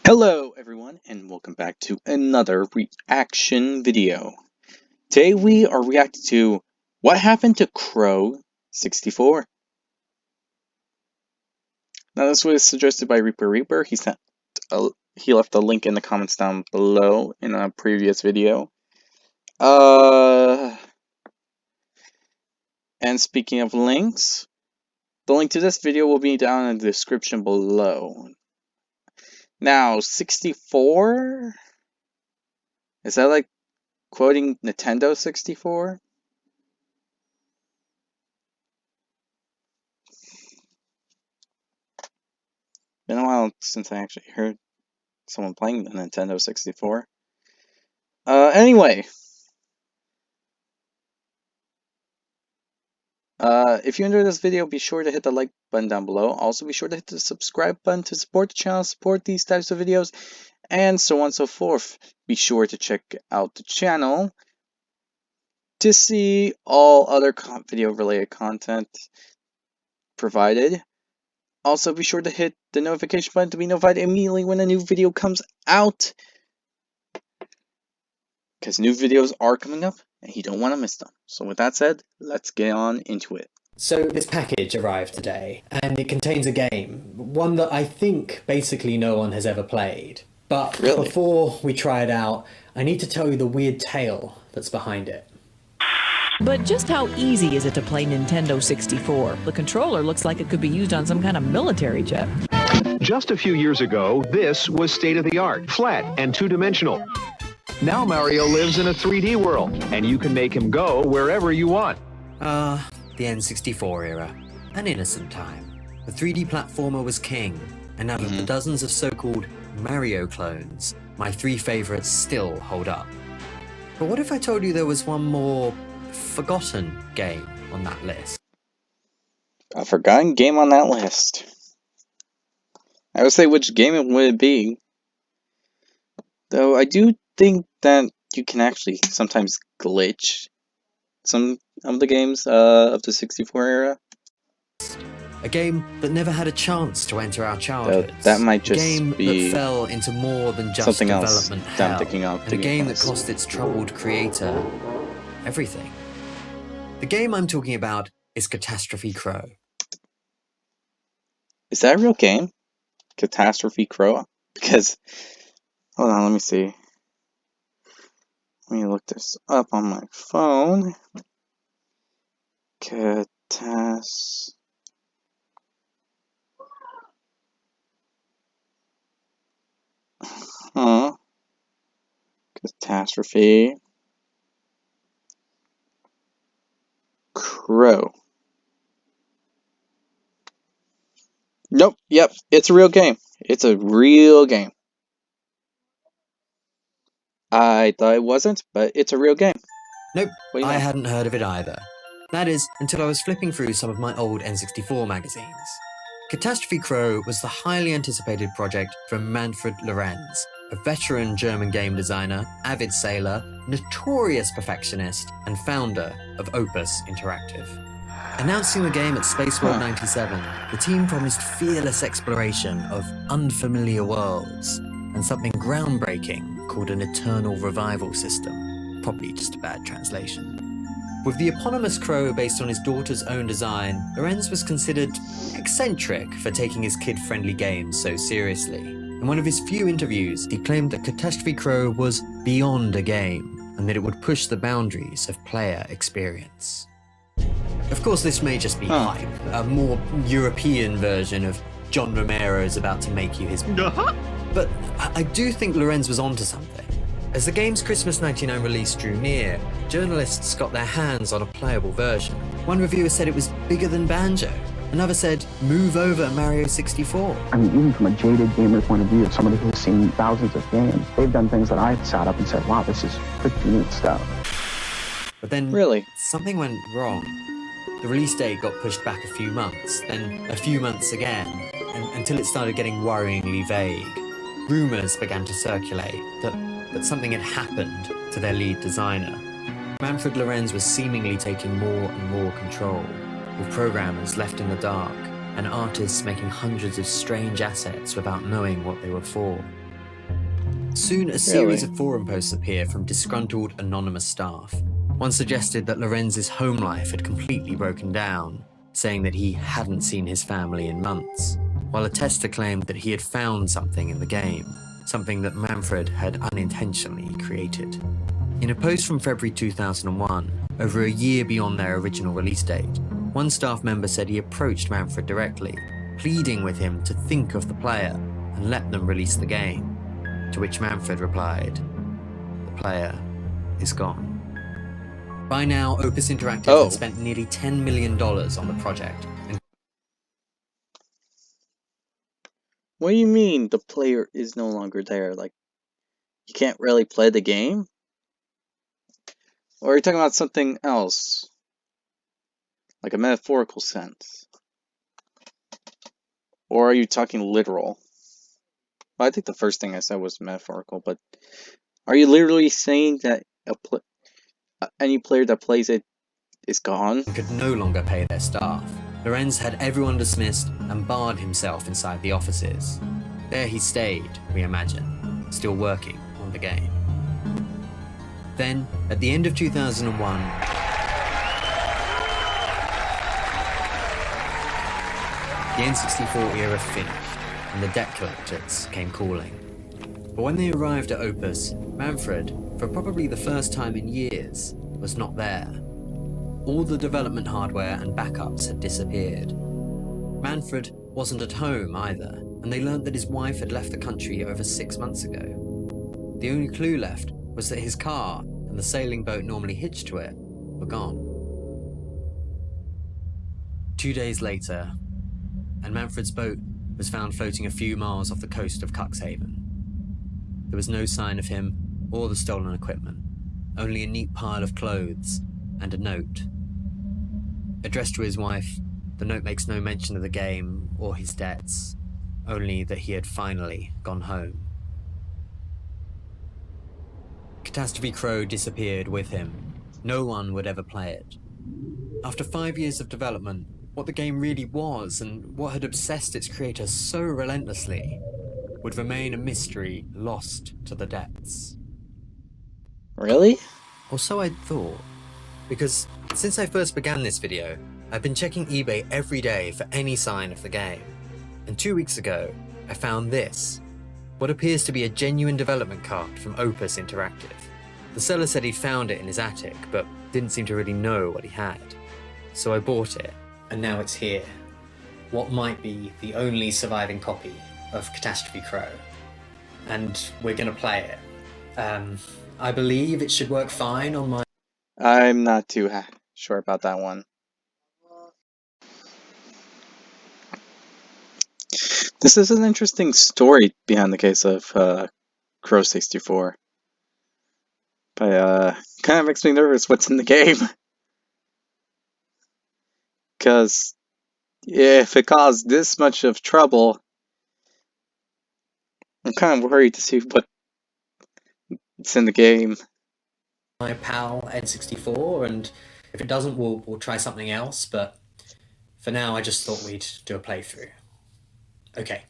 Hello everyone and welcome back to another reaction video. Today we are reacting to what happened to Crow 64. Now this was suggested by Reaper. He left a link in the comments down below in a previous video. And speaking of links, the link to this video will be down in the description below. Now 64? Is that like quoting Nintendo 64? Been a while since I actually heard someone playing the Nintendo 64. Anyway. If you enjoyed this video, be sure to hit the like button down below. Also, be sure to hit the subscribe button to support the channel, support these types of videos, and so on and so forth. Be sure to check out the channel to see all other video-related content provided. Also, be sure to hit the notification button to be notified immediately when a new video comes out, because new videos are coming up and you don't want to miss them. So with that said, let's get on into it. So this package arrived today, and it contains a game, one that I think basically no one has ever played. But Really? Before we try it out, I need to tell you the weird tale that's behind it. But just how easy is it to play Nintendo 64? The controller looks like it could be used on some kind of military jet. Just a few years ago, this was state-of-the-art, flat and two-dimensional. Now Mario lives in a 3D world, and you can make him go wherever you want. The N64 era. An innocent time. The 3D platformer was king, and out of the dozens of so-called Mario clones, my three favorites still hold up. But what if I told you there was one more forgotten game on that list? A forgotten game on that list. I would say which game would it be? Though I do think that you can actually sometimes glitch some of the games of the 64 era. A game that never had a chance to enter our childhoods. That might just a game be that fell into more than just something else development that I'm hell, thinking of. and a game that cost its troubled creator everything. The game I'm talking about is Catastrophe Crow. Is that a real game? Catastrophe Crow? Because, hold on, let me see. Let me look this up on my phone. Catastrophe Crow. Nope, yep, it's a real game. It's a real game. I thought it wasn't, but it's a real game. Nope, What do you I know? hadn't heard of it either. That is, until I was flipping through some of my old N64 magazines. Catastrophe Crow was the highly anticipated project from Manfred Lorenz, a veteran German game designer, avid sailor, notorious perfectionist, and founder of Opus Interactive. Announcing the game at Space World 97, the team promised fearless exploration of unfamiliar worlds and something groundbreaking called an eternal revival system. Probably just a bad translation. With the eponymous Crow based on his daughter's own design, Lorenz was considered eccentric for taking his kid-friendly games so seriously. In one of his few interviews, he claimed that Catastrophe Crow was beyond a game, and that it would push the boundaries of player experience. Of course, this may just be hype, a more European version of John Romero's about to make you his... But I do think Lorenz was onto something. As the game's Christmas '99 release drew near, journalists got their hands on a playable version. One reviewer said it was bigger than Banjo. Another said, move over Mario 64. I mean, even from a jaded gamer point of view, somebody who's seen thousands of games, they've done things that I've sat up and said, wow, this is pretty neat stuff. But then Really? something went wrong. The release date got pushed back a few months, then a few months again, until it started getting worryingly vague. Rumours began to circulate that something had happened to their lead designer. Manfred Lorenz was seemingly taking more and more control, with programmers left in the dark and artists making hundreds of strange assets without knowing what they were for. Soon, a series of forum posts appear from disgruntled anonymous staff. One suggested that Lorenz's home life had completely broken down, saying that he hadn't seen his family in months, while a tester claimed that he had found something in the game, something that Manfred had unintentionally created. In a post from February 2001, over a year beyond their original release date, one staff member said he approached Manfred directly, pleading with him to think of the player and let them release the game, to which Manfred replied, "The player is gone." By now, Opus Interactive had spent nearly $10 million on the project. And What do you mean the player is no longer there? Like, you can't really play the game? Or are you talking about something else? Like a metaphorical sense? Or are you talking literal? Well, I think the first thing I said was metaphorical, but are you literally saying that any player that plays it is gone? could no longer pay their staff. Lorenz had everyone dismissed and barred himself inside the offices. There he stayed, we imagine, still working on the game. Then, at the end of 2001, the N64 era finished, and the debt collectors came calling. But when they arrived at Opus, Manfred, for probably the first time in years, was not there. All the development hardware and backups had disappeared. Manfred wasn't at home either, and they learned that his wife had left the country over 6 months ago. The only clue left was that his car and the sailing boat normally hitched to it were gone. 2 days later, and Manfred's boat was found floating a few miles off the coast of Cuxhaven. There was no sign of him or the stolen equipment, only a neat pile of clothes and a note. Addressed to his wife, the note makes no mention of the game or his debts, only that he had finally gone home. Catastrophe Crow disappeared with him. No one would ever play it. After 5 years of development, what the game really was and what had obsessed its creator so relentlessly would remain a mystery lost to the depths. Really? Or so I'd thought. Because since I first began this video, I've been checking eBay every day for any sign of the game. And 2 weeks ago, I found this. What appears to be a genuine development card from Opus Interactive. The seller said he'd found it in his attic, but didn't seem to really know what he had. So I bought it. And now it's here. What might be the only surviving copy of Catastrophe Crow. And we're gonna play it. I believe it should work fine on my... I'm not too sure about that one. This is an interesting story behind the case of Crow 64. But kind of makes me nervous what's in the game. Because if it caused this much of trouble, I'm kind of worried to see what's in the game. My PAL N64, and if it doesn't, we'll try something else, but for now I just thought we'd do a playthrough. Okay.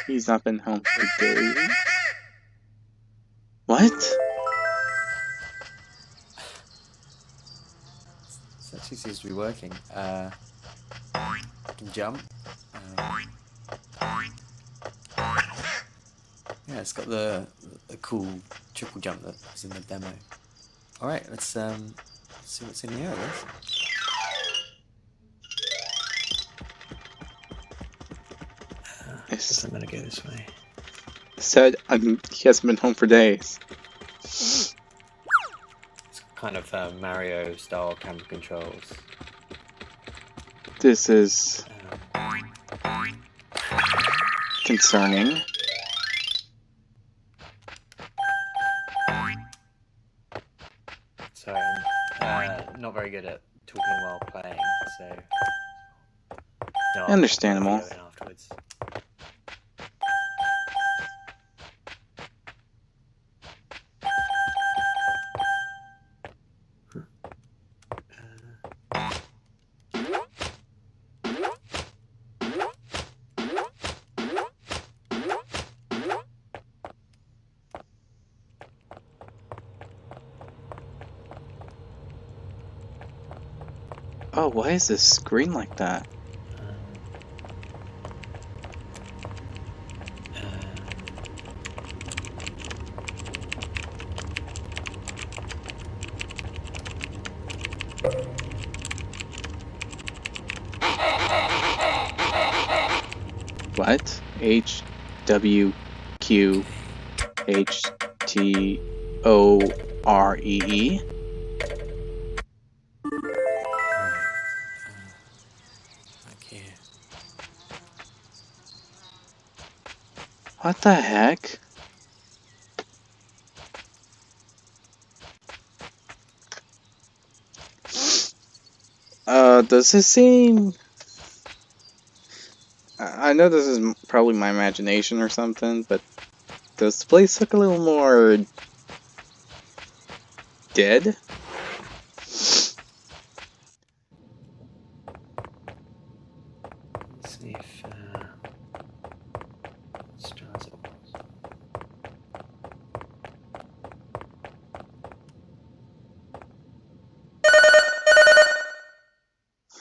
He's not been home for days. What? This actually seems to be working. I can jump. Yeah, it's got the cool triple jump that was in the demo. Alright, let's see what's in here, I guess. Guess I'm gonna go this way. Said he hasn't been home for days. It's kind of Mario style camera controls. This is concerning. very good at talking while playing, so no, I'll Understandable. video in afterwards. Oh, why is this screen like that? What? H W Q H T O R E E? Okay. What the heck? Does this seem... I know this is probably my imagination or something, but does the place look a little more... dead? Let's see if stars it was.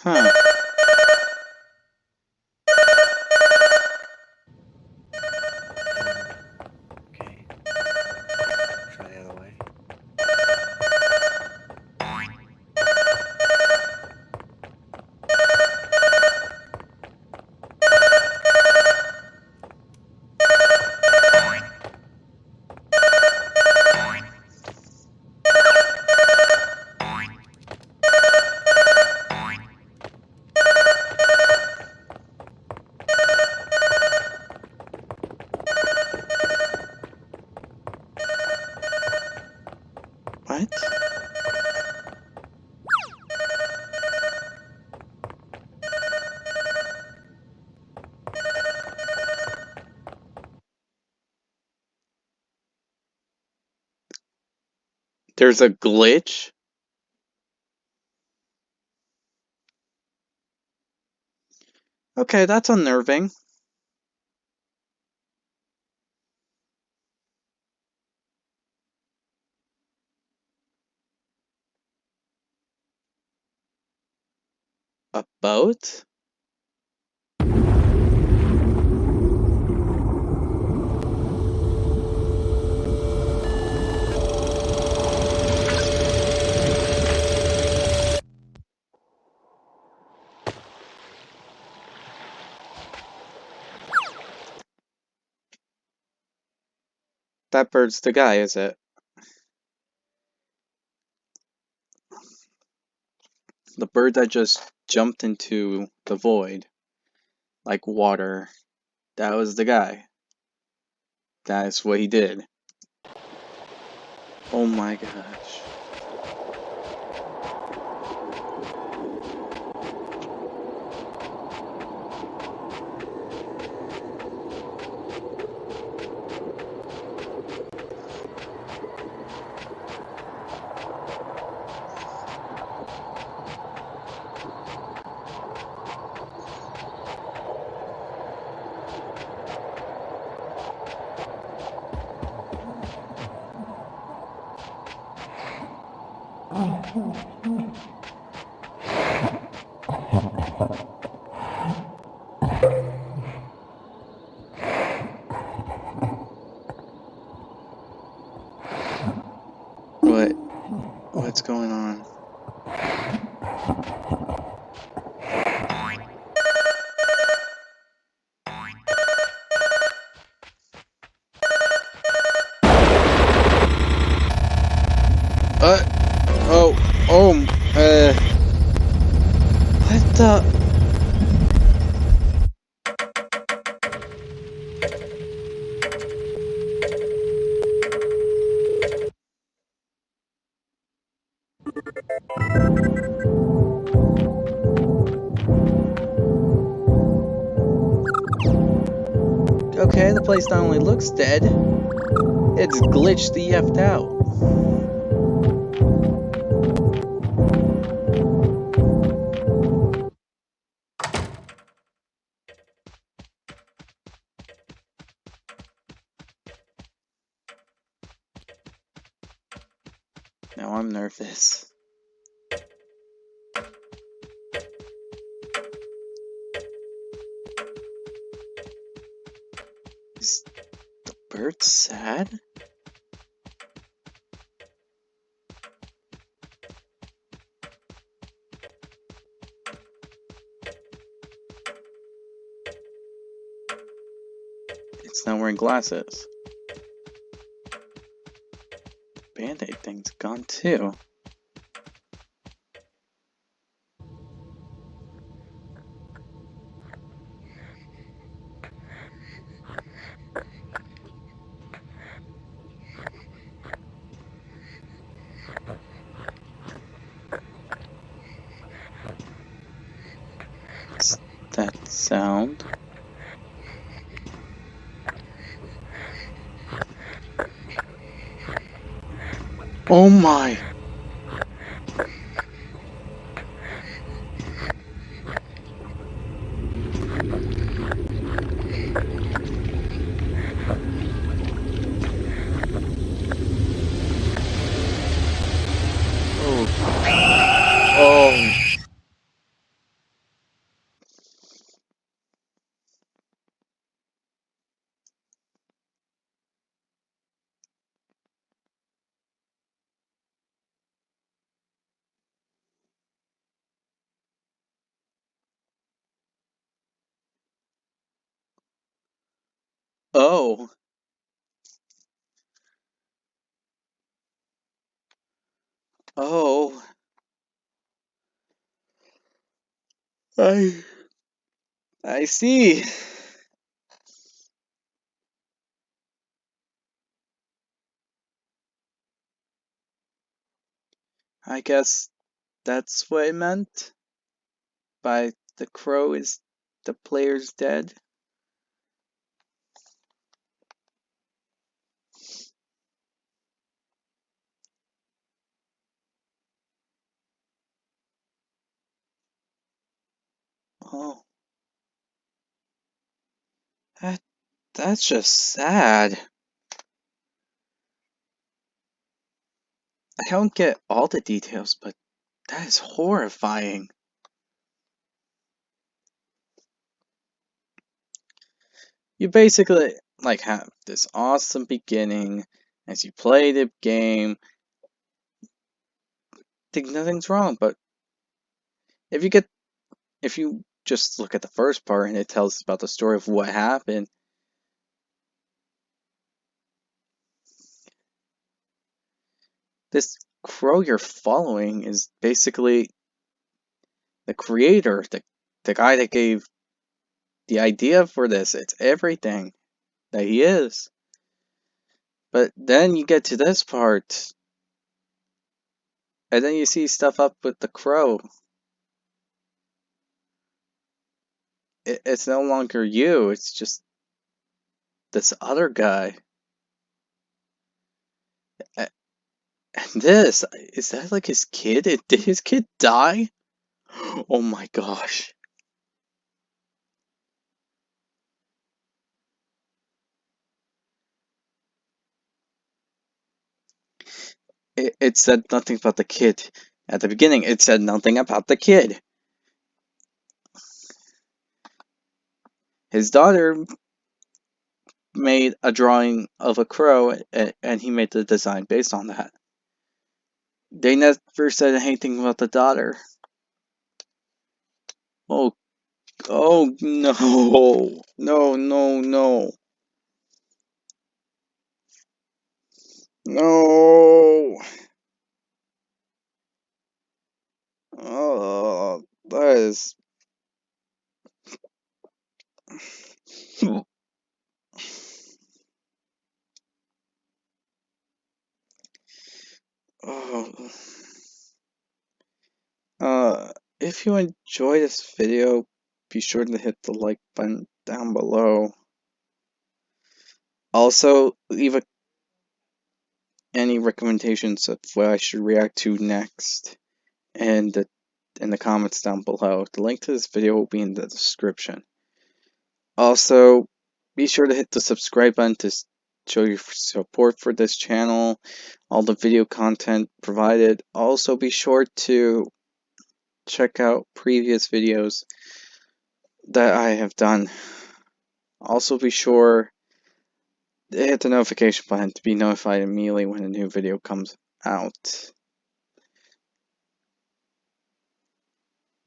Huh. Okay. Try the other way. What? There's a glitch? Okay, that's unnerving. A boat? That bird's the guy, is it? The bird that just jumped into the void, like water, that was the guy. That's what he did. Oh my gosh. What's going on? What the? Okay, the place not only looks dead, it's glitched the F out. Now I'm nervous. Is the bird sad? It's not wearing glasses. Band-Aid thing's gone too. What's that sound? Oh my! Oh. Oh. Oh. Oh. I I see. I guess that's what it meant by the crow is the player's dead. Oh. That that's just sad. I don't get all the details, but that is horrifying. You basically like have this awesome beginning as you play the game, think nothing's wrong, but if you get if you just look at the first part and it tells about the story of what happened, this crow you're following is basically the creator, the guy that gave the idea for this. It's everything that he is. But then you get to this part, and then you see stuff up with the crow. It's no longer you, it's just this other guy. And this, is that like his kid? Did his kid die? Oh my gosh. It said nothing about the kid. At the beginning, it said nothing about the kid. His daughter made a drawing of a crow, and he made the design based on that. They never said anything about the daughter. Oh, oh no. No, no, no. No. Oh, that is. Oh. If you enjoyed this video, be sure to hit the like button down below. Also, leave any recommendations of what I should react to next in the comments down below. The link to this video will be in the description. Also, be sure to hit the subscribe button to show your support for this channel, all the video content provided. Also, be sure to check out previous videos that I have done. Also, be sure to hit the notification button to be notified immediately when a new video comes out.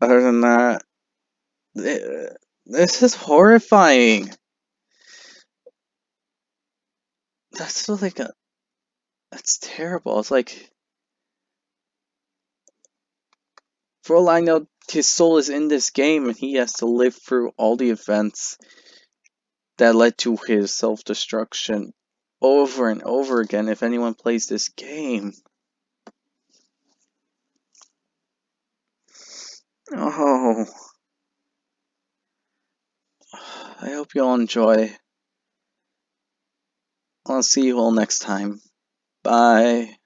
Other than that, this is horrifying. That's like that's terrible. It's like, for all I know, his soul is in this game and he has to live through all the events that led to his self-destruction over and over again if anyone plays this game. Oh, I hope you all enjoy. I'll see you all next time. Bye.